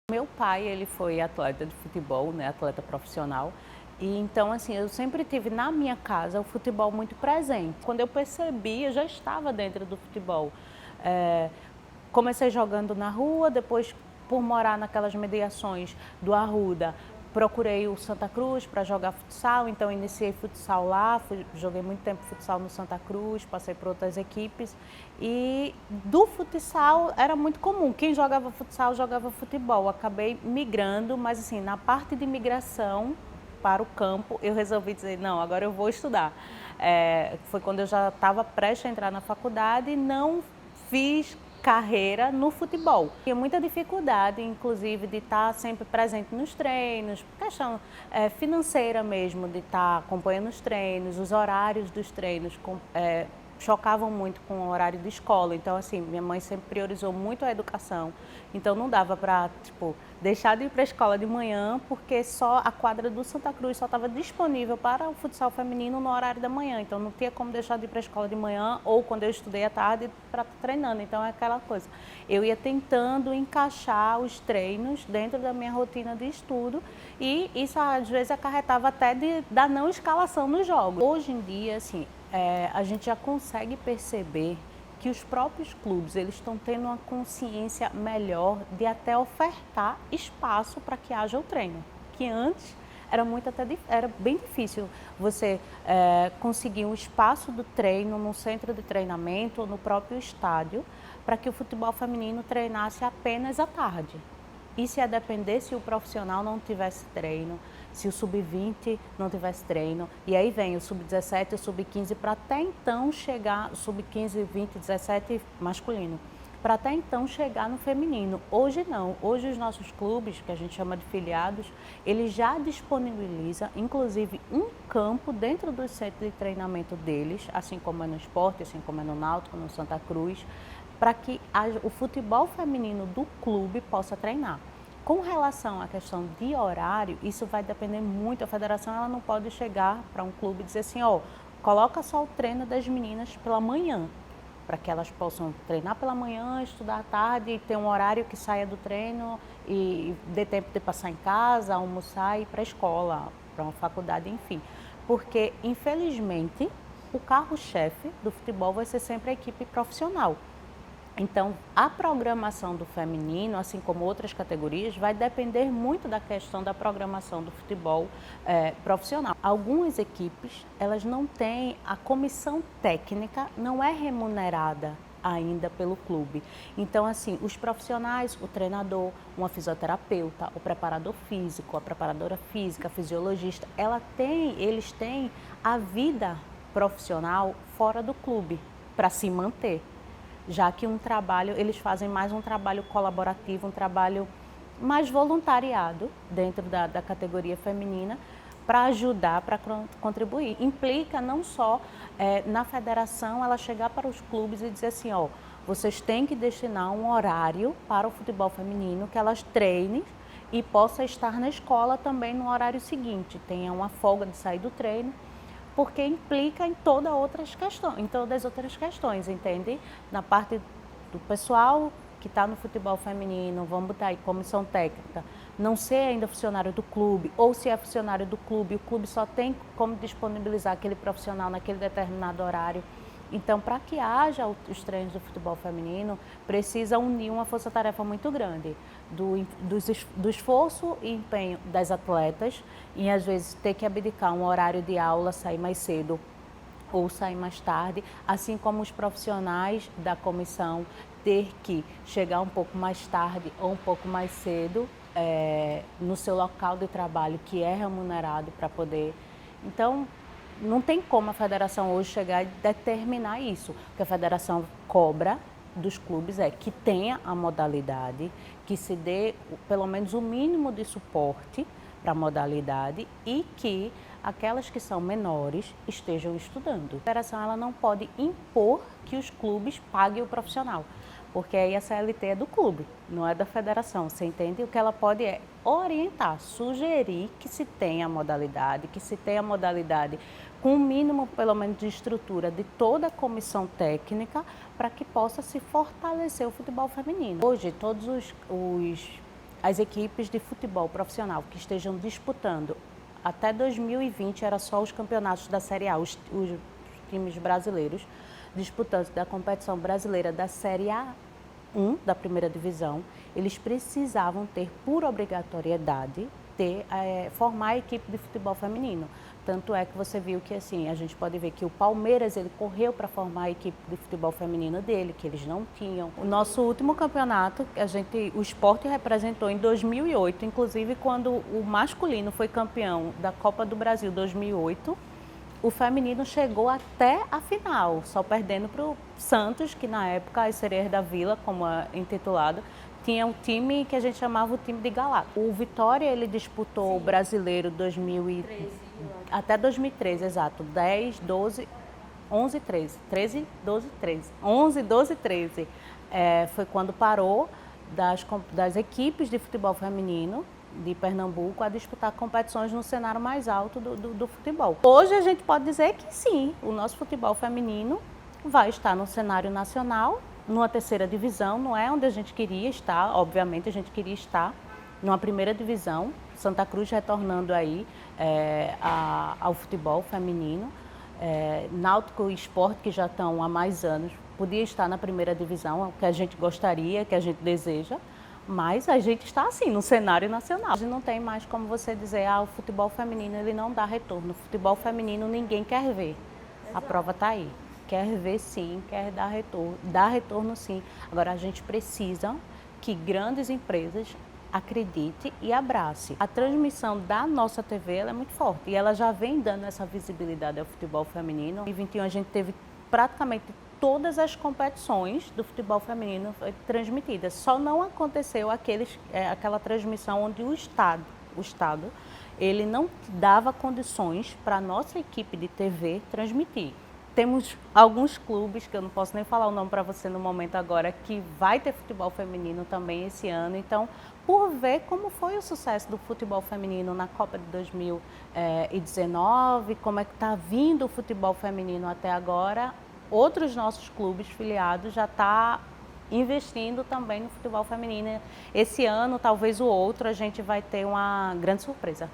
Meu pai, ele foi atleta de futebol, né, atleta profissional, e então assim, eu sempre tive na minha casa o futebol muito presente. Quando eu percebi, eu já estava dentro do futebol. Eh, Comecei jogando na rua, depois por morar naquelas mediações do Arruda, procurei o Santa Cruz para jogar futsal, então iniciei futsal lá, joguei muito tempo futsal no Santa Cruz, passei por outras equipes e do futsal era muito comum, quem jogava futsal jogava futebol. Acabei migrando, mas assim, na parte de migração para o campo, eu resolvi dizer, não, agora eu vou estudar. Foi quando eu já estava prestes a entrar na faculdade e não fiz carreira no futebol. Tinha muita dificuldade, inclusive, de estar sempre presente nos treinos, questão financeira mesmo, de estar acompanhando os treinos, os horários dos treinos, chocavam muito com o horário de escola. Então, assim, minha mãe sempre priorizou muito a educação. Então, não dava para, tipo, deixar de ir para a escola de manhã, porque só a quadra do Santa Cruz só estava disponível para o futsal feminino no horário da manhã. Então, não tinha como deixar de ir para a escola de manhã ou quando eu estudei à tarde para estar treinando. Então, é aquela coisa. Eu ia tentando encaixar os treinos dentro da minha rotina de estudo e isso, às vezes, acarretava até da não escalação nos jogos. Hoje em dia, assim, a gente já consegue perceber que os próprios clubes eles estão tendo uma consciência melhor de até ofertar espaço para que haja o treino, que antes era bem difícil você conseguir um espaço do treino no centro de treinamento ou no próprio estádio para que o futebol feminino treinasse apenas à tarde. E se a depender, se o profissional não tivesse treino, se o sub-20 não tivesse treino, e aí vem o sub-17 e o sub-15 para até então chegar, sub-15, 20, 17 masculino, para até então chegar no feminino. Hoje não, hoje os nossos clubes, que a gente chama de filiados, eles já disponibilizam, inclusive, um campo dentro do centro de treinamento deles, assim como é no esporte, assim como é no Náutico, no Santa Cruz, para que o futebol feminino do clube possa treinar. Com relação à questão de horário, isso vai depender muito. A federação ela não pode chegar para um clube e dizer assim, ó, coloca só o treino das meninas pela manhã, para que elas possam treinar pela manhã, estudar à tarde, e ter um horário que saia do treino e dê tempo de passar em casa, almoçar e ir para a escola, para uma faculdade, enfim. Porque, infelizmente, o carro-chefe do futebol vai ser sempre a equipe profissional. Então, a programação do feminino, assim como outras categorias, vai depender muito da questão da programação do futebol profissional. Algumas equipes, elas não têm, a comissão técnica não é remunerada ainda pelo clube. Então, assim, os profissionais, o treinador, uma fisioterapeuta, o preparador físico, a preparadora física, a fisiologista, eles têm a vida profissional fora do clube para se manter, já que eles fazem mais um trabalho colaborativo, um trabalho mais voluntariado dentro da categoria feminina para ajudar, para contribuir. Implica não só na federação ela chegar para os clubes e dizer assim, ó, vocês têm que destinar um horário para o futebol feminino, que elas treinem e possa estar na escola também no horário seguinte, tenha uma folga de sair do treino, porque implica em todas as outras questões, entende? Na parte do pessoal que está no futebol feminino, vamos botar aí comissão técnica, não ser ainda funcionário do clube, ou se é funcionário do clube, o clube só tem como disponibilizar aquele profissional naquele determinado horário. Então, para que haja os treinos do futebol feminino, precisa unir uma força-tarefa muito grande do esforço e empenho das atletas e, às vezes, ter que abdicar um horário de aula, sair mais cedo ou sair mais tarde, assim como os profissionais da comissão ter que chegar um pouco mais tarde ou um pouco mais cedo no seu local de trabalho, que é remunerado para poder. Então, não tem como a federação hoje chegar e determinar isso. O que a federação cobra dos clubes é que tenha a modalidade, que se dê pelo menos o mínimo de suporte para a modalidade e que aquelas que são menores estejam estudando. A federação ela não pode impor que os clubes paguem o profissional, porque aí a CLT é do clube, não é da federação, você entende? O que ela pode é orientar, sugerir que se tenha a modalidade, com o mínimo, pelo menos, de estrutura de toda a comissão técnica para que possa se fortalecer o futebol feminino. Hoje, todos os as equipes de futebol profissional que estejam disputando até 2020 era só os campeonatos da Série A, os times brasileiros disputantes da competição brasileira da Série A1 da primeira divisão, eles precisavam ter, por obrigatoriedade, formar a equipe de futebol feminino. Tanto é que você viu que assim, a gente pode ver que o Palmeiras ele correu para formar a equipe de futebol feminino dele, que eles não tinham. O nosso último campeonato, o Sport representou em 2008, inclusive quando o masculino foi campeão da Copa do Brasil 2008, o feminino chegou até a final, só perdendo para o Santos, que na época, as Sereias da Vila, como é intitulado, tinha um time que a gente chamava o time de Galáctico. O Vitória, ele disputou o Brasileiro 2013, até 2013, exato, 10, 12, 11, 13, 13, 12, 13, 11, 12, 13. Foi quando parou das equipes de futebol feminino de Pernambuco a disputar competições no cenário mais alto do futebol. Hoje a gente pode dizer que sim, o nosso futebol feminino vai estar no cenário nacional, numa terceira divisão, não é onde a gente queria estar, obviamente a gente queria estar numa primeira divisão, Santa Cruz retornando aí ao futebol feminino, Náutico e Sport, que já estão há mais anos, podia estar na primeira divisão, é o que a gente gostaria, que a gente deseja, mas a gente está assim, no cenário nacional. A gente não tem mais como você dizer, o futebol feminino ele não dá retorno. O futebol feminino ninguém quer ver. A prova está aí. Quer ver sim, quer dar retorno. Dá retorno sim. Agora a gente precisa que grandes empresas acreditem e abracem. A transmissão da nossa TV ela é muito forte e ela já vem dando essa visibilidade ao futebol feminino. Em 2021 a gente teve praticamente todas as competições do futebol feminino transmitidas. Só não aconteceu aquela transmissão onde o Estado ele não dava condições para a nossa equipe de TV transmitir. Temos alguns clubes, que eu não posso nem falar o nome para você no momento agora, que vai ter futebol feminino também esse ano. Então, por ver como foi o sucesso do futebol feminino na Copa de 2019, como é que está vindo o futebol feminino até agora, outros nossos clubes filiados já estão investindo também no futebol feminino. Esse ano, talvez o outro, a gente vai ter uma grande surpresa.